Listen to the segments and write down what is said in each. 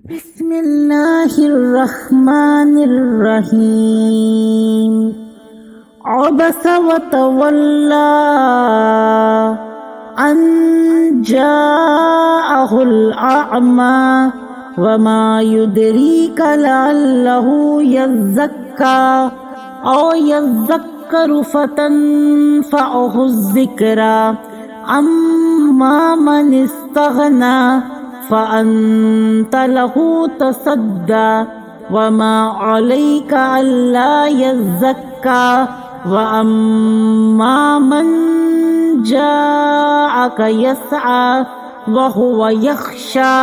बिस्मिल्लाहिर्रहमानिर्रहीम। अबस वतवल्ला अन जाअहुल अअमा वमा युदरीका लअल्लहु यज़्ज़क्का औ यज़्ज़क्करु फतनफ़अहु ज़िक्रा अम्मा मन इस्तग़ना फ़अन्त लहु तसद्दा वमा अलैका अल्ला यज़्ज़क्का वअम्मा मन जाअक यस्आ वहुव यख्शा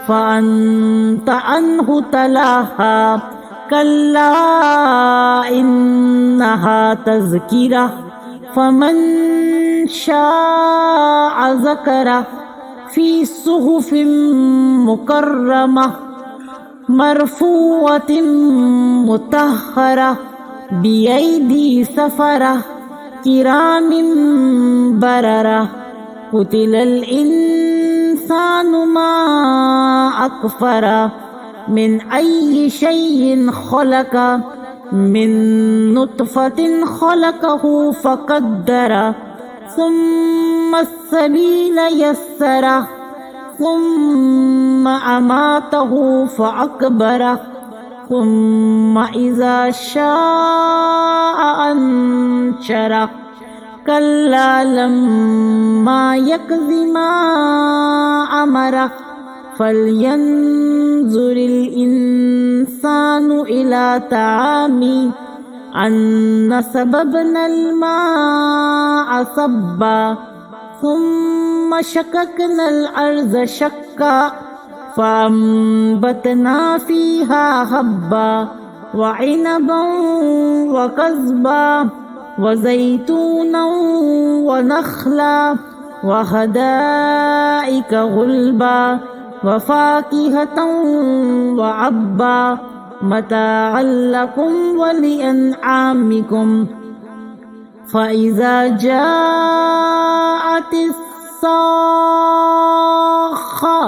फ़अन्त अन्हु तलहा कल्ला इन्नहा तज़किरा फ़मन शाअ ज़करा फ़ी सुहुफ़िन मुकर्रमा मरफ़ूअतिन मुतहहरा बियैदी सफ़रा किरामिन बररा कुतिलल इंसानु मा अकफ़रा मिन अय्यि शैइन ख़लक़ा मिन नुत्फ़तिन ख़लक़हु फ़क़द्दरा सुम्मा अस्सबील यस्सरा सुम्मा अमातहु फ़अक़बरा सुम्मा इज़ा शाअ अंशरा कल्ला लम्मा यक़ज़ि मा अमरा फ़ल्यंज़ुरिल इंसानु इला तामी अन्ना सबबनल माअ सब्बा सुम्मा शक़क़नल अर्ज़ शक़्क़ा फ़अंबतना फ़ीहा हब्बा वइनबन वक़ज़्बा वज़ैतूनन वनख़ला वहदाइक गुल्बा वफ़ाकिहतन वअब्बा मताअन लकुम वलिअनआमिकुम फ़इज़ा जाअतिस साख़्ख़ा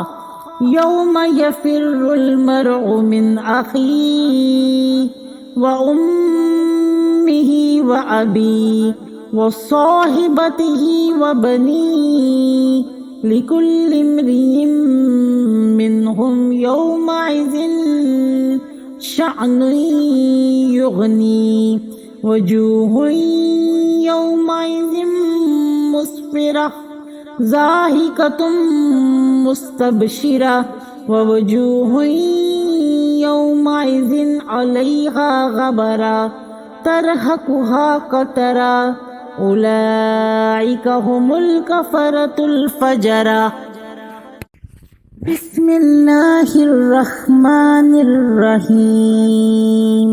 यौम यफ़िर्रुल मर्अु मिन अख़ीहि व उम्मिहि व अबीहि व साहिबतिहि व बनीहि लिकुल्लि इम्रिइन मिनहुम यौमइज़िन शअनुन युग़नी वजूहुन यौमइज़िन मुस्फ़िरा ज़ाहिकतुन मुस्तबशिरा ववजूहुन यौमइज़िन अलैहा ग़बरा तरहक़ुहा क़तरा उलाइका हुमुल कफ़रतुल फ़जरा। बिस्मिल्लाहिर्रहमानिर्रहीम।